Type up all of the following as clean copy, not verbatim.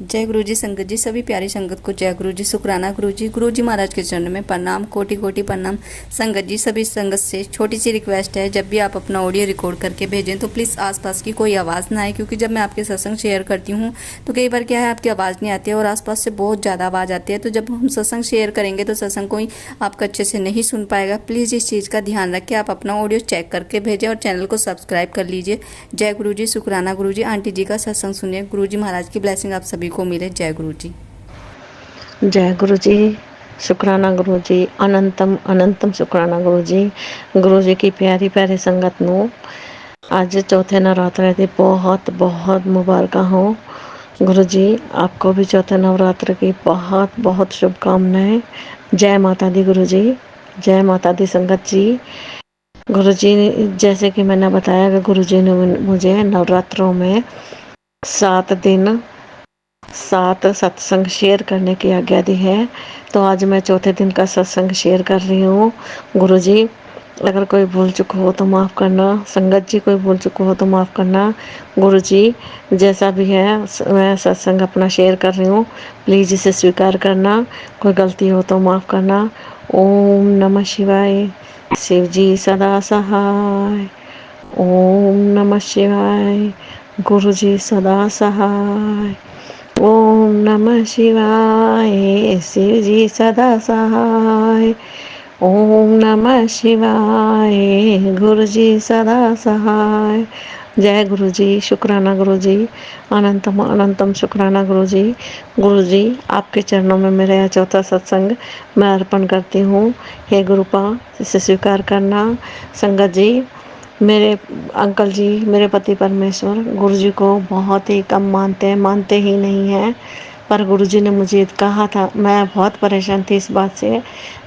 जय गुरु जी संगत जी, सभी प्यारी संगत को जय गुरु जी, शुक्राना गुरु जी महाराज के चरण में प्रणाम, कोटि कोटि प्रणाम। संगत जी, सभी संगत से छोटी सी रिक्वेस्ट है, जब भी आप अपना ऑडियो रिकॉर्ड करके भेजें तो प्लीज़ आसपास की कोई आवाज़ ना आए, क्योंकि जब मैं आपके सत्संग शेयर करती हूँ तो कई बार क्या है, आपकी आवाज़ नहीं आती है और आसपास से बहुत ज़्यादा आवाज़ आती है। तो जब हम सत्संग शेयर करेंगे तो सत्संग कोई आपका अच्छे से नहीं सुन पाएगा। प्लीज़ इस चीज़ का ध्यान रखें, आप अपना ऑडियो चेक करके भेजें और चैनल को सब्सक्राइब कर लीजिए। जय गुरु जी, शुक्राना गुरु जी। आंटी जी का सत्संग सुनिए, गुरु जी महाराज की ब्लेसिंग आप सभी को मिले। जय गुरु जी। जय गुरु जी, शुक्राना गुरु जी, अनंतम अनंतम शुक्राना गुरु जी की प्यारी प्यारी संगत ਨੂੰ आज चौथे नवरात्र की बहुत बहुत मुबारक हो। गुरु जी आपको भी चौथे नवरात्र की बहुत बहुत शुभकामनाएं। जय माता दी गुरु जी, जय माता दी संगत जी। गुरु जी जैसे कि मैंने बताया कि गुरु जी ने मुझे नवरात्रों में 7 दिन 7 सत्संग शेयर करने की आज्ञा दी है। तो आज मैं चौथे दिन का सत्संग शेयर कर रही हूँ। गुरु जी अगर कोई भूल चुक हो तो माफ़ करना, संगत जी कोई भूल चुक हो तो माफ़ करना। गुरु जी जैसा भी है मैं सत्संग अपना शेयर कर रही हूँ, प्लीज़ इसे स्वीकार करना। कोई गलती हो तो माफ़ करना। ओम नमः शिवाय। शिव जी सदा सहाय। ओम नमः शिवाय। गुरु जी सदा सहाय। ओम नमः शिवाय। शिव जी सदा सहाय। ओम नमः शिवाय। गुरु जी सदा सहाय। जय गुरु जी, शुक्राना गुरु जी, अनंतम अनंतम शुक्राना गुरु जी। गुरु जी आपके चरणों में मेरा यह चौथा सत्संग मैं अर्पण करती हूँ। हे गुरुपा इसे स्वीकार करना। संगत जी मेरे अंकल जी, मेरे पति परमेश्वर गुरु जी को बहुत ही कम मानते हैं, मानते ही नहीं हैं। पर गुरु जी ने मुझे कहा था, मैं बहुत परेशान थी इस बात से।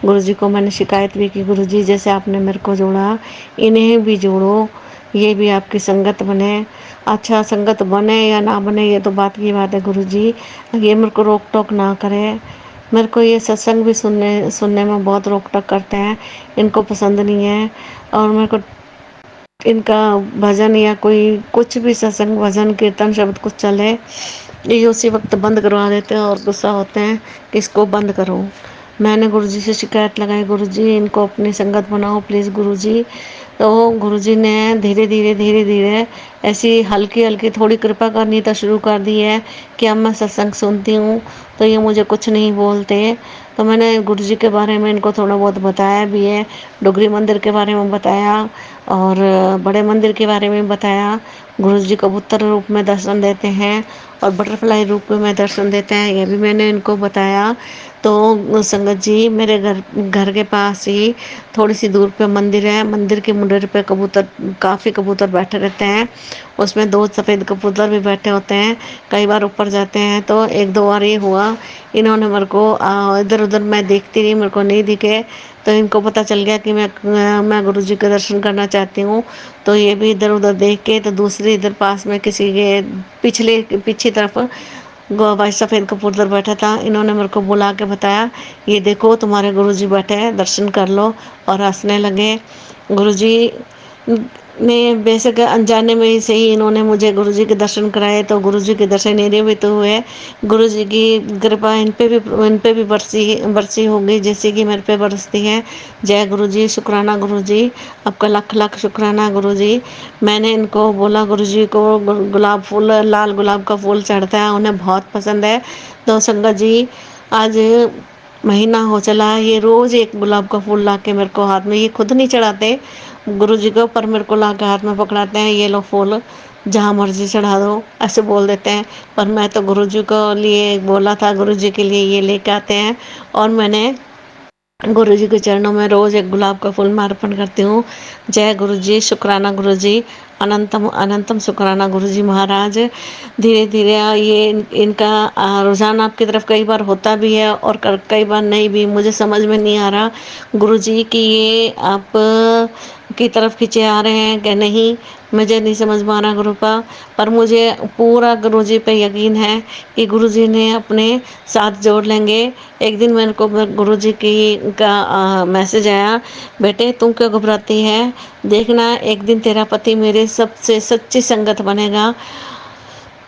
गुरु जी को मैंने शिकायत भी की, गुरु जी जैसे आपने मेरे को जोड़ा इन्हें भी जोड़ो, ये भी आपकी संगत बने। अच्छा संगत बने या ना बने ये तो बात की बात है गुरु जी, ये मेरे को रोक टोक ना करे। मेरे को ये सत्संग भी सुनने सुनने में बहुत रोक टोक करते हैं, इनको पसंद नहीं है। और मेरे को इनका भजन या कोई कुछ भी सत्संग भजन कीर्तन शब्द कुछ चले ये उसी वक्त बंद करवा देते हैं और गुस्सा होते हैं कि इसको बंद करो। मैंने गुरुजी से शिकायत लगाई, गुरुजी इनको अपनी संगत बनाओ प्लीज़ गुरुजी। तो गुरुजी ने धीरे धीरे ऐसी हल्की हल्की थोड़ी कृपा करनी तो शुरू कर दी है कि अब मैं सत्संग सुनती हूँ तो ये मुझे कुछ नहीं बोलते। तो मैंने गुरुजी के बारे में इनको थोड़ा बहुत बताया भी है, डोगरी मंदिर के बारे में बताया और बड़े मंदिर के बारे में बताया। गुरुजी कबूतर रूप में दर्शन देते हैं और बटरफ्लाई रूप में दर्शन देते हैं, ये भी मैंने इनको बताया। तो संगत जी मेरे घर के पास ही थोड़ी सी दूर पे मंदिर है, मंदिर के मुंडेर पे कबूतर काफ़ी कबूतर बैठे रहते हैं, उसमें 2 सफ़ेद कबूतर भी बैठे होते हैं। कई बार ऊपर जाते हैं तो एक दो बार ये हुआ इन्होंने मेरे को इधर उधर मैं देखती रही, मेरे को नहीं दिखे। तो इनको पता चल गया कि मैं गुरु जी के दर्शन करना चाहती हूँ। तो ये भी इधर उधर देख के तो दूसरी इधर पास में किसी के पीछे तरफ भाई सफ़ेद कबूतर बैठा था, इन्होंने मेरे को बुला के बताया ये देखो तुम्हारे गुरुजी बैठे हैं, दर्शन कर लो। और हंसने लगे। गुरुजी ने बेशक अनजाने में ही सही इन्होंने मुझे गुरुजी के दर्शन कराए, तो गुरुजी के दर्शन मेरे भी तो हुए। गुरुजी की कृपा इन पे भी बरसी होगी जैसे कि मेरे पे बरसती है। जय गुरुजी, शुक्राना गुरुजी, आपका लाख लाख शुक्राना गुरुजी। मैंने इनको बोला गुरुजी को गुलाब फूल, लाल गुलाब का फूल चढ़ता है, उन्हें बहुत पसंद है। तो संगत जी आज महीना हो चला, ये रोज़ एक गुलाब का फूल ला के मेरे को हाथ में, ये खुद नहीं चढ़ाते गुरु जी को, पर मेरे को ला के हाथ में पकड़ाते हैं, ये लो फूल जहाँ मर्जी चढ़ा दो ऐसे बोल देते हैं। पर मैं तो गुरु जी को लिए बोला था, गुरु जी के लिए ये लेके आते हैं और मैंने गुरु जी के चरणों में रोज़ एक गुलाब का फूल मैं अर्पण करती हूँ। जय गुरु जी, शुक्राना गुरु जी, अनंतम अनंतम शुक्राना गुरु जी महाराज। धीरे धीरे ये इनका रुझान आपकी तरफ कई बार होता भी है और कई बार नहीं भी, मुझे समझ में नहीं आ रहा गुरु जी कि ये आप की तरफ खींचे आ रहे हैं कि नहीं, मुझे नहीं समझ में आ रहा गुरु का। पर मुझे पूरा गुरु जी पे यकीन है कि गुरु जी ने अपने साथ जोड़ लेंगे। एक दिन मेरे को गुरु जी की का मैसेज आया, बेटे तुम क्यों घबराती है, देखना एक दिन तेरा पति मेरे सबसे सच्ची संगत बनेगा।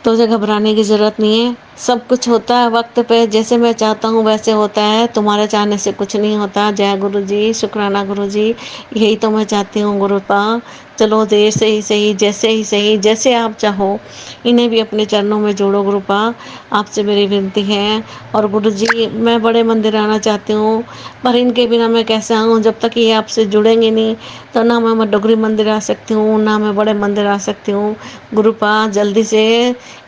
तुझे घबराने की ज़रूरत नहीं है, सब कुछ होता है वक्त पे, जैसे मैं चाहता हूँ वैसे होता है, तुम्हारे चाहने से कुछ नहीं होता। जय गुरु जी, शुक्राना गुरु जी, यही तो मैं चाहती हूँ गुरुपा। चलो देर से ही सही, जैसे ही सही, जैसे आप चाहो, इन्हें भी अपने चरणों में जोड़ो गुरुपा, आपसे मेरी विनती है। और गुरु जी, मैं बड़े मंदिर आना चाहती हूँ, पर इनके बिना मैं कैसे आऊँ, जब तक ये आपसे जुड़ेंगे नहीं तो ना मैं डोगरी मंदिर आ सकती हूँ, ना मैं बड़े मंदिर आ सकती हूँ। गुरुपा जल्दी से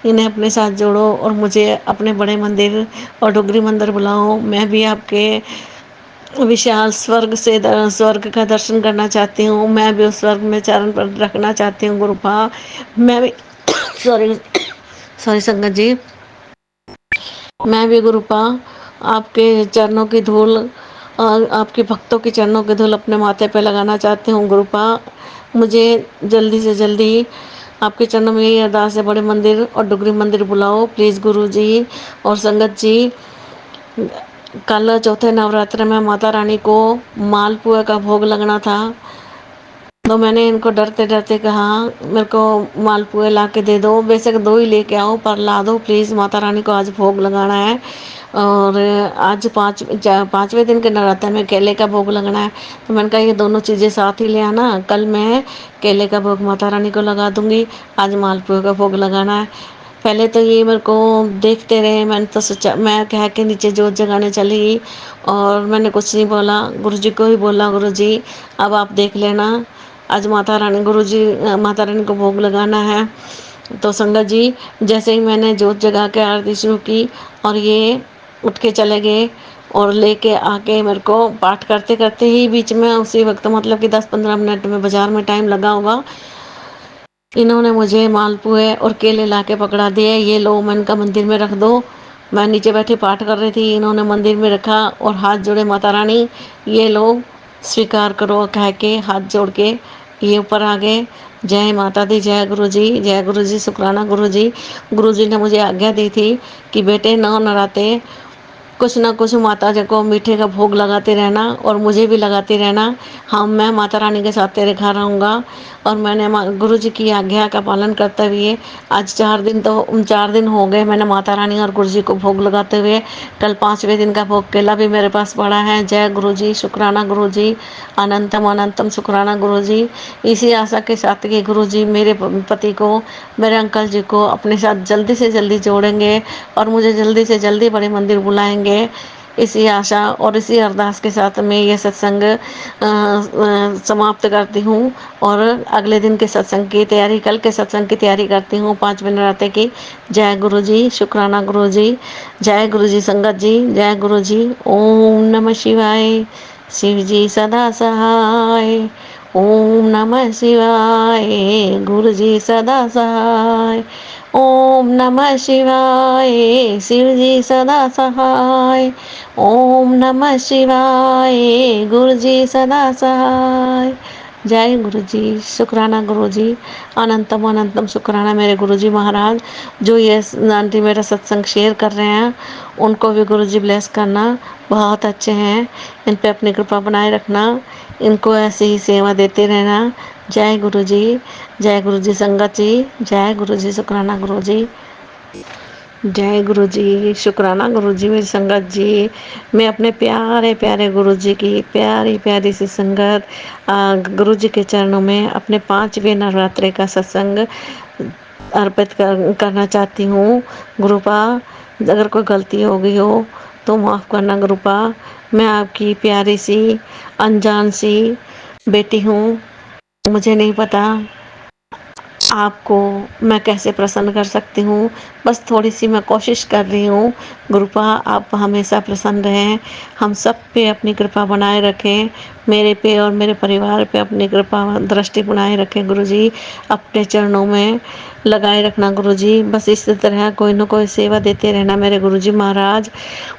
इन्हें अपने साथ जोड़ो और मुझे अपने बड़े मंदिर और डोगरी मंदिर बुलाओ। मैं भी आपके विशाल स्वर्ग का दर्शन करना चाहती हूँ, मैं भी उस स्वर्ग में चरण पर रखना चाहती हूँ गुरुपा। मैं भी सॉरी सॉरी संगत जी, मैं भी गुरुपा आपके चरणों की धूल, आपके भक्तों के चरणों की धूल अपने माथे पे लगाना चाहती हूँ गुरुपा। मुझे जल्दी से जल्दी आपके चरणों में यही अरदास है, बड़े मंदिर और डुगरी मंदिर बुलाओ प्लीज़ गुरु जी। और संगत जी, कल चौथे नवरात्र में माता रानी को मालपुए का भोग लगना था, तो मैंने इनको डरते डरते कहा मेरे को मालपुए ला के दे दो, बेशक दो ही लेके आओ पर ला दो प्लीज़, माता रानी को आज भोग लगाना है। और आज पाँचवें दिन के नवरात्र में केले का भोग लगना है, तो मैंने कहा ये दोनों चीज़ें साथ ही ले आना, कल मैं केले का भोग माता रानी को लगा दूंगी, आज मालपुए का भोग लगाना है। पहले तो ये मेरे को देखते रहे, मैंने तो सोचा, मैं कह के नीचे जोत जगाने चली गई और मैंने कुछ नहीं बोला, गुरुजी को ही बोला गुरुजी अब आप देख लेना, आज माता रानी को भोग लगाना है। तो संगत जी, जैसे ही मैंने जोत जगा के आरती शुरू की और ये उठ के चले गए और लेके आके मेरे को पाठ करते करते ही बीच में उसी वक्त मतलब कि 10-15 मिनट में बाजार में टाइम लगा होगा, इन्होंने मुझे मालपुए और केले ला के पकड़ा दिए, ये लो मन का मंदिर में रख दो। मैं नीचे बैठी पाठ कर रही थी, इन्होंने मंदिर में रखा और हाथ जोड़े, माता रानी ये लो स्वीकार करो कह के हाथ जोड़ के ये ऊपर आ गए। जय माता दी, जय गुरु जी, जय गुरु जी, शुक्राना गुरु जी। गुरु जी ने मुझे आज्ञा दी थी कि बेटे नौ नराते कुछ ना कुछ माता जी को मीठे का भोग लगाते रहना और मुझे भी लगाते रहना। हाँ, मैं माता रानी के साथ तेरे घर रहूँगा। और मैंने गुरु जी की आज्ञा का पालन करते हुए आज 4 दिन हो गए मैंने माता रानी और गुरु जी को भोग लगाते हुए। कल 5वें दिन का भोग केला भी मेरे पास पड़ा है। जय गुरु जी, शुक्राना गुरु जी, अनंतम अनंतम शुक्राना गुरु जी। इसी आशा के साथ कि गुरु जी मेरे पति को, मेरे अंकल जी को अपने साथ जल्दी से जल्दी जोड़ेंगे और मुझे जल्दी से जल्दी बड़े मंदिर बुलाएंगे। इसी आशा और इसी अरदास के साथ मैं ये सत्संग समाप्त करती हूँ और अगले दिन के सत्संग की तैयारी, कल के सत्संग की तैयारी करती हूँ 5वें नवरात्र की। जय गुरु जी, शुक्राना गुरु जी, जय गुरु जी संगत जी, जय गुरु जी। ओम नमः शिवाय, शिव जी सदा सहाय। ओम नमः शिवाय, गुरु जी सदा सहाय। ओम नमः शिवाय, शिव जी सदा सहाय। ओम नमः शिवाय, गुरु जी सदा सहाय। जय गुरु जी, शुक्राना गुरु जी, अनंतम अनंतम शुक्राना मेरे गुरु जी महाराज, जो ये आंटी मेरा सत्संग शेयर कर रहे हैं, उनको भी गुरु जी ब्लेस करना, बहुत अच्छे हैं, इन पे अपनी कृपा बनाए रखना, इनको ऐसे ही सेवा देते रहना। जय गुरु जी, जय गुरु जी संगत जी, जय गुरु जी, शुक्राना गुरु जी। जय गुरु जी, शुक्राना गुरु जी, मेरी संगत जी। मैं अपने प्यारे प्यारे गुरु जी की प्यारी प्यारी सी संगत गुरु जी के चरणों में अपने 5वें नवरात्रे का सत्संग अर्पित करना चाहती हूँ। गुरुपा, अगर कोई गलती हो गई हो तो माफ़ करना गुरुपा। मैं आपकी प्यारी सी अनजान सी बेटी हूँ, मुझे नहीं पता आपको मैं कैसे प्रसन्न कर सकती हूँ, बस थोड़ी सी मैं कोशिश कर रही हूँ। गुरुपा, आप हमेशा प्रसन्न रहें, हम सब पे अपनी कृपा बनाए रखें, मेरे पे और मेरे परिवार पे अपनी कृपा दृष्टि बनाए रखें गुरुजी, अपने चरणों में लगाए रखना गुरुजी। बस इस तरह कोई न कोई सेवा देते रहना मेरे गुरुजी महाराज।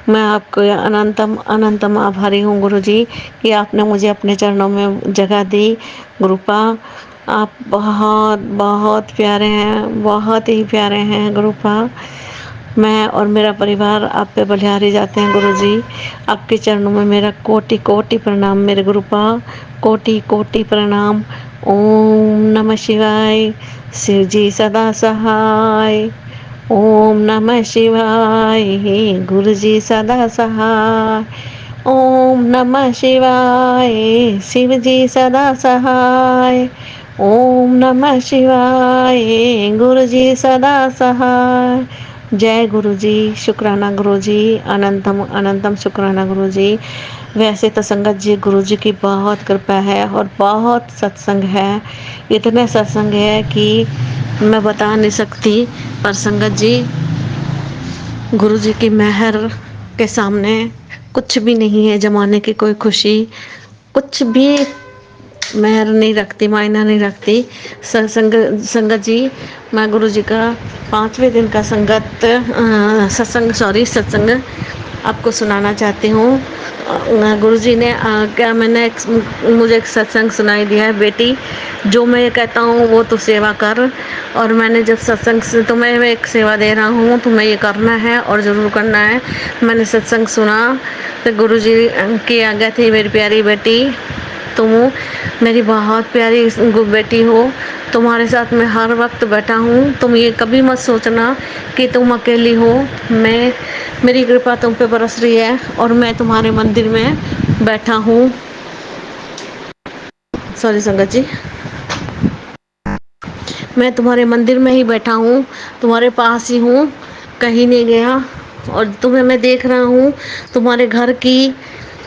मैं आपको अनंतम अनंतम आभारी हूँ गुरुजी कि आपने मुझे अपने चरणों में जगह दी। गुरुपा, आप बहुत बहुत प्यारे हैं, बहुत ही प्यारे हैं गुरुपा। मैं और मेरा परिवार आप पे बलिहारी जाते हैं गुरुजी। आपके चरणों में मेरा कोटि कोटि प्रणाम मेरे गुरुपा, कोटि कोटि प्रणाम। ओम नमः शिवाय, शिव जी सदा सहाय। ओम नमः शिवाय। हे गुरु जी सदा सहाय। ओम नमः शिवाय। शिव जी सदा सहाय। ओम नमः शिवाय। गुरु जी सदा सहाय। जय गुरु जी। शुक्राना गुरु जी। अनंतम अनंतम शुक्राना गुरु जी। वैसे तो संगत जी गुरु जी की बहुत कृपा है और बहुत सत्संग है। इतने सत्संग है कि मैं बता नहीं सकती। पर संगत जी गुरु जी की मेहर के सामने कुछ भी नहीं है। जमाने की कोई खुशी कुछ भी मेहर नहीं रखती, मायना नहीं रखती। संगत जी मैं गुरु जी का 5वें दिन का सत्संग आपको सुनाना चाहती हूँ। गुरु जी ने क्या मुझे एक सत्संग सुनाई दिया है, बेटी जो मैं ये कहता हूँ वो तू सेवा कर। और मैंने जब सत्संग से तुम्हें मैं एक सेवा दे रहा हूँ, तुम्हें ये करना है और ज़रूर करना है। मैंने सत्संग सुना तो गुरु जी की आज्ञा थी, मेरी प्यारी बेटी तुम मेरी बहुत प्यारी बेटी हो। तुम्हारे साथ मैं हर वक्त बैठा हूँ। तुम ये कभी मत सोचना कि तुम अकेली हो। मेरी कृपा तुम पे बरस रही है और मैं तुम्हारे मंदिर में बैठा हूँ। सॉरी संगत जी, मैं तुम्हारे मंदिर में ही बैठा हूँ, तुम्हारे पास ही हूँ, कहीं नहीं गया। और तुम्हें मैं देख रहा हूँ, तुम्हारे घर की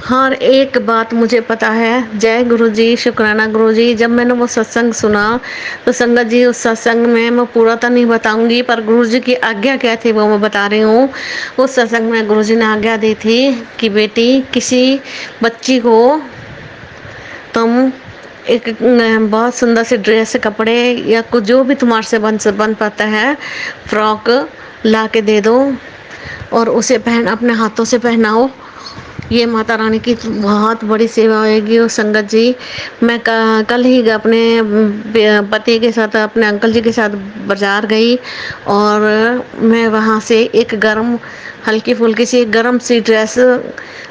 हर एक बात मुझे पता है। जय गुरु जी। शुक्राना गुरु जी। जब मैंने वो सत्संग सुना तो संगत जी उस सत्संग में मैं पूरा तो नहीं बताऊंगी, पर गुरु जी की आज्ञा क्या थी वो मैं बता रही हूँ। उस सत्संग में गुरु जी ने आज्ञा दी थी कि बेटी किसी बच्ची को तुम एक बहुत सुंदर से ड्रेस, कपड़े या कुछ जो भी तुम्हारे से बन पाता है, फ्रॉक ला के दे दो और उसे अपने हाथों से पहनाओ। ये माता रानी की बहुत बड़ी सेवा होगी। और संगत जी मैं कल ही अपने पति के साथ, अपने अंकल जी के साथ बाजार गई और मैं वहाँ से एक हल्की फुल्की सी गरम सी ड्रेस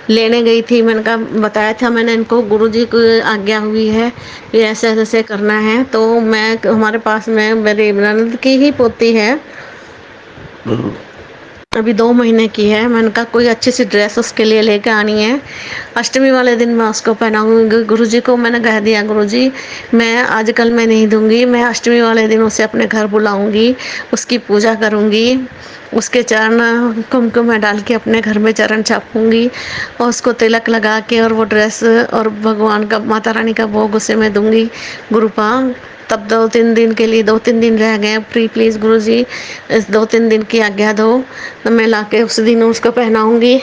लेने गई थी। मैंने कहा, बताया था मैंने इनको गुरुजी की आज्ञा हुई है ये ऐसे ऐसे करना है। तो मैं हमारे पास में मेरी ननद की ही पोती है, अभी 2 महीने की है। मैंने कहा कोई अच्छी सी ड्रेस उसके लिए लेके आनी है, अष्टमी वाले दिन मैं उसको पहनाऊंगी। गुरुजी को मैंने कह दिया, गुरुजी मैं आजकल मैं नहीं दूंगी, मैं अष्टमी वाले दिन उसे अपने घर बुलाऊंगी, उसकी पूजा करूंगी, उसके चरण कुमकुम में डाल के अपने घर में चरण छापूंगी और उसको तिलक लगा के और वो ड्रेस और भगवान का, माता रानी का भोग उसे मैं दूंगी गुरुपांग। तब 2-3 दिन के लिए, 2-3 दिन रह गए, प्लीज़ गुरुजी इस 2-3 दिन की आज्ञा दो, तो मैं लाके उस दिन उसको पहनाऊंगी।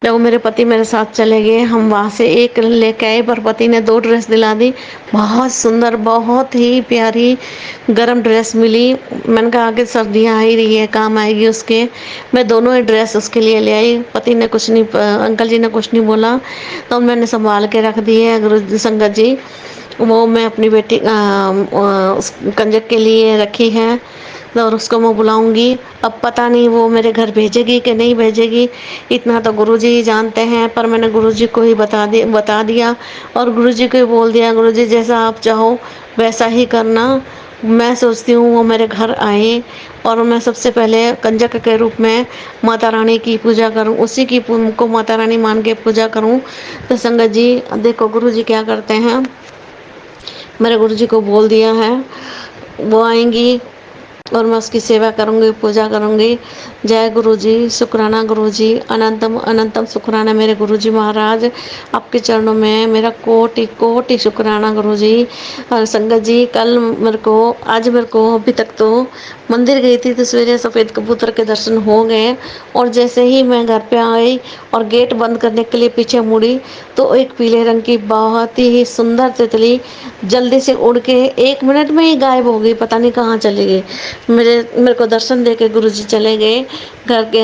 जब मेरे पति मेरे साथ चले गए, हम वहाँ से एक लेके आए, पर पति ने 2 ड्रेस दिला दी। बहुत सुंदर, बहुत ही प्यारी गरम ड्रेस मिली। मैंने कहा आगे सर्दियाँ आ ही रही है, काम आएगी उसके। मैं दोनों ही ड्रेस उसके लिए ले आई। पति ने कुछ नहीं, अंकल जी ने कुछ नहीं बोला, तो मैंने संभाल के रख दी है। गुरु संगत जी वो मैं अपनी बेटी उस कंजक के लिए रखी है और उसको मैं बुलाऊंगी। अब पता नहीं वो मेरे घर भेजेगी कि नहीं भेजेगी, इतना तो गुरुजी ही जानते हैं। पर मैंने गुरुजी को ही बता दिया और गुरुजी को ही बोल दिया, गुरुजी जैसा आप चाहो वैसा ही करना। मैं सोचती हूँ वो मेरे घर आए और मैं सबसे पहले कंजक के रूप में माता रानी की पूजा करूँ, उसी की को माता रानी मान के पूजा करूँ। तो संगत जी देखो गुरुजी क्या करते हैं, मेरे गुरुजी को बोल दिया है वो आएंगी और मैं उसकी सेवा करूंगी, पूजा करूंगी। जय गुरु जी। शुक्राना गुरु जी। अनंतम अनंतम शुक्राना मेरे गुरु जी महाराज, आपके चरणों में मेरा कोटि कोटि शुक्राना गुरु जी। और संगत जी आज मेरे को अभी तक तो मंदिर गई थी तो सवेरे सफ़ेद कबूतर के दर्शन हो गए और जैसे ही मैं घर पे आई और गेट बंद करने के लिए पीछे मुड़ी तो एक पीले रंग की बहुत ही सुंदर तितली जल्दी से उड़ के 1 मिनट में ही गायब हो गई, पता नहीं कहाँ चली गई। मेरे को दर्शन दे के गुरु जी चले गए। घर के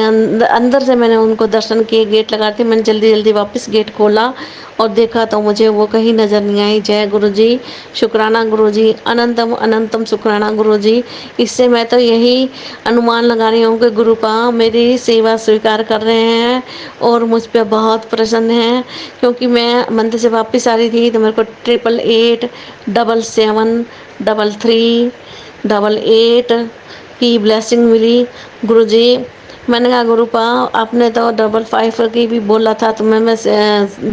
अंदर से मैंने उनको दर्शन किए, गेट लगाते मैंने जल्दी जल्दी वापस गेट खोला और देखा तो मुझे वो कहीं नज़र नहीं आई। जय गुरु जी। शुक्राना गुरु जी। अनंतम अनंतम शुक्राना गुरु जी। इससे मैं तो यही अनुमान लगा रही हूँ कि गुरुपा मेरी सेवा स्वीकार कर रहे हैं और मुझ पर बहुत प्रसन्न हैं, क्योंकि मैं मंदिर से वापस आ रही थी तो मेरे को 888 77 33 88 की ब्लेसिंग मिली। गुरुजी मैंने कहा गुरुपा आपने तो 555 की भी बोला था तो मैं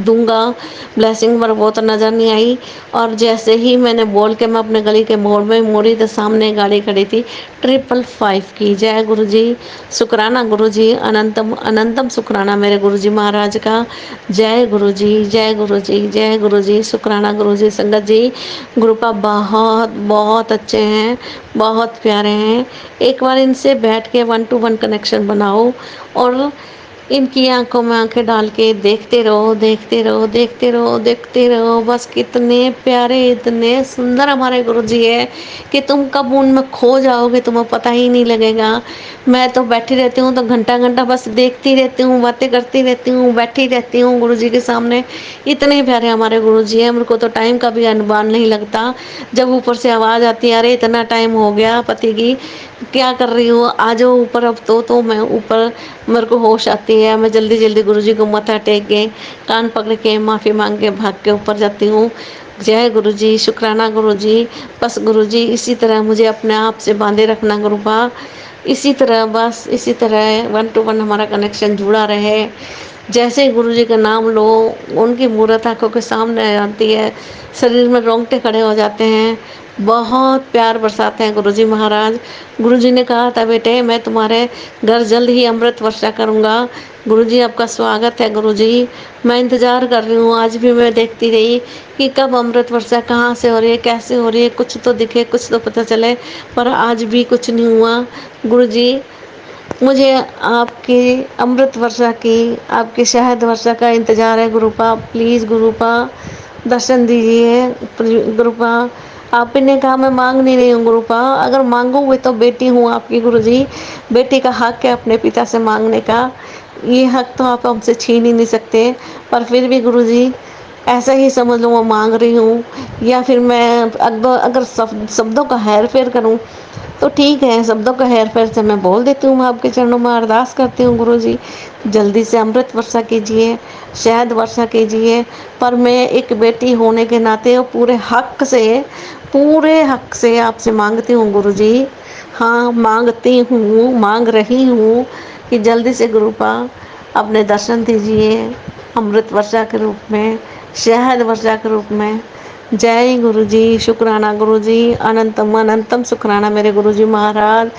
दूंगा ब्लेसिंग, पर वो तो नज़र नहीं आई। और जैसे ही मैंने बोल के मैं अपने गली के मोड़ में मोड़ी तो सामने गाड़ी खड़ी थी 555 की। जय गुरुजी, शुक्राना गुरुजी, अनंतम अनंतम शुक्राना मेरे गुरुजी महाराज का। जय गुरुजी, जय गुरुजी, जय गुरुजी, शुक्राना गुरुजी। संगत जी गुरुपा बहुत बहुत अच्छे हैं, बहुत प्यारे हैं। एक बार इनसे बैठ के 1 to 1 कनेक्शन बनाओ और इनकी आंखों में आंखें डाल के देखते रहो, देखते रहो, देखते रहो, देखते रहो। बस कितने प्यारे, इतने सुंदर हमारे गुरुजी है कि तुम कब उनमें खो जाओगे तुम्हें पता ही नहीं लगेगा। मैं तो बैठी रहती हूँ तो घंटा घंटा बस देखती रहती हूँ, बातें करती रहती हूँ, बैठी रहती हूँ गुरुजी के सामने। इतने प्यारे हमारे गुरुजी हैं, मेरे को तो टाइम का भी अनुमान नहीं लगता। जब ऊपर से आवाज़ आती है अरे इतना टाइम हो गया पति की, क्या कर रही हूँ, आ जाओ ऊपर अब तो मैं ऊपर, मेरे को होश आती है। मैं जल्दी जल्दी गुरुजी को मत्था टेक के कान पकड़ के माफ़ी मांग के भाग के ऊपर जाती हूँ। जय गुरुजी, शुक्राना गुरुजी। बस गुरुजी इसी तरह मुझे अपने आप से बांधे रखना गुरुपा, इसी तरह बस इसी तरह 1 to 1 हमारा कनेक्शन जुड़ा रहे। जैसे ही गुरुजी का नाम लो उनकी मूर्त आंखों के सामने आती है, शरीर में रोंगटे खड़े हो जाते हैं। बहुत प्यार बरसाते हैं गुरुजी महाराज। गुरुजी ने कहा था बेटे मैं तुम्हारे घर जल्द ही अमृत वर्षा करूँगा। गुरुजी आपका स्वागत है गुरुजी, मैं इंतज़ार कर रही हूँ। आज भी मैं देखती रही कि कब अमृत वर्षा कहाँ से हो रही है, कैसे हो रही है, कुछ तो दिखे, कुछ तो पता चले, पर आज भी कुछ नहीं हुआ। गुरुजी मुझे आपकी अमृत वर्षा की, आपकी शहद वर्षा का इंतज़ार है गुरुपा। प्लीज़ गुरुपा दर्शन दीजिए गुरुपा। आपने कहा मैं मांग नहीं रही हूँ गुरुपा, अगर मांगूंगी तो बेटी हूँ आपकी गुरुजी। बेटी का हक है अपने पिता से मांगने का, ये हक तो आप हमसे छीन ही नहीं सकते। पर फिर भी गुरुजी ऐसा ही समझ लो मैं मांग रही हूँ, या फिर मैं अगर शब्दों का हेर फेर करूँ तो ठीक है, शब्दों का हेर फेर से मैं बोल देती हूँ। मैं आपके चरणों में अरदास करती हूँ गुरुजी जल्दी से अमृत वर्षा कीजिए, शहद वर्षा कीजिए। पर मैं एक बेटी होने के नाते पूरे हक से आपसे मांगती हूँ गुरुजी। हाँ मांगती हूँ, मांग रही हूँ कि जल्दी से गुरुपा अपने दर्शन दीजिए अमृत वर्षा के रूप में, शहद वर्षा के रूप में। जय गुरुजी, शुक्राना गुरुजी, अनंतम अनंतम शुक्राना मेरे गुरुजी महाराज,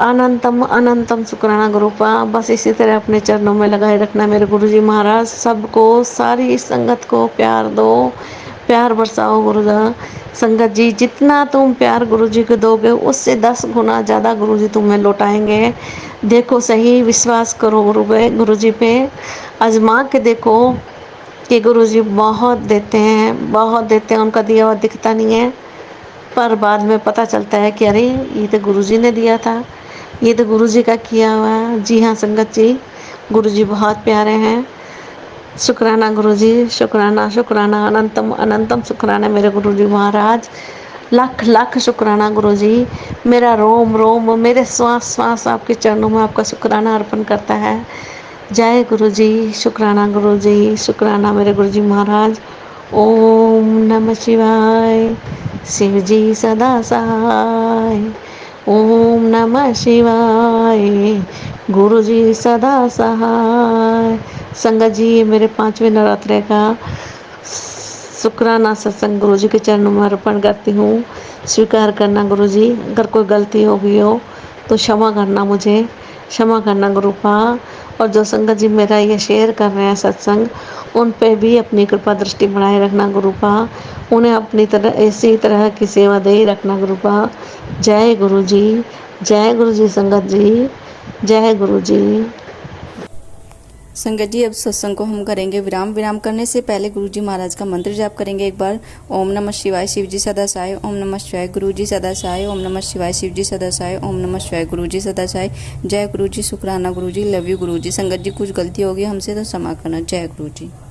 अनंतम अनंतम शुक्राना गुरुपा। बस इसी तरह अपने चरणों में लगाए रखना मेरे गुरुजी महाराज। सबको, सारी संगत को प्यार दो, प्यार बरसाओ गुरुदा। संगत जी जितना तुम प्यार गुरुजी को दोगे उससे 10 गुना ज़्यादा गुरुजी तुम्हें लौटाएंगे। देखो सही, विश्वास करो गुरुजी पे, आजमा के देखो कि गुरुजी बहुत देते हैं, बहुत देते हैं। उनका दिया हुआ दिखता नहीं है, पर बाद में पता चलता है कि अरे ये तो गुरुजी ने दिया था, ये तो गुरुजी का किया हुआ है। जी हाँ संगत जी, गुरुजी बहुत प्यारे हैं। शुक्राना गुरुजी, शुक्राना शुक्राना, अनंतम अनंतम शुक्राना मेरे गुरुजी महाराज। लाख लाख शुक्राना गुरुजी। मेरा रोम रोम, मेरे श्वास श्वास आपके चरणों में आपका शुक्राना अर्पण करता है। जय गुरुजी, शुक्राना गुरुजी, शुक्राना मेरे गुरुजी महाराज। ओम नमः शिवाय, शिव जी सदा सहाय। ओम नमः शिवाय, गुरुजी सदा सहाय। संगत जी ये मेरे 5वें नवरात्रे का शुक्राना सत्संग गुरुजी के चरणों में अर्पण करती हूँ। स्वीकार करना गुरुजी, अगर कोई गलती हो गई हो तो क्षमा करना, मुझे क्षमा करना गुरुपा। और जो संगत जी मेरा ये शेयर कर रहे हैं सत्संग, उन पे भी अपनी कृपा दृष्टि बनाए रखना गुरुपा। उन्हें अपनी तरह इसी तरह की सेवा दे ही रखना गुरुपा। जय गुरुजी, जय गुरुजी संगत जी, जय गुरुजी। संगत जी अब सत्संग को हम करेंगे विराम। विराम करने से पहले गुरुजी महाराज का मंत्र जाप करेंगे एक बार। ओम नमः शिवाय शिव जी सदा सहाय, ओम नमः शिवाय गुरुजी सदा सहाय, ओम नमः शिवाय शिव जी सदा सहाय, ओम नमः शिवाय गुरुजी सदा सहाय। जय गुरुजी, शुक्राना गुरुजी, लव यू गुरुजी। संगत जी कुछ गलती होगी हमसे तो क्षमा करना। जय गुरुजी।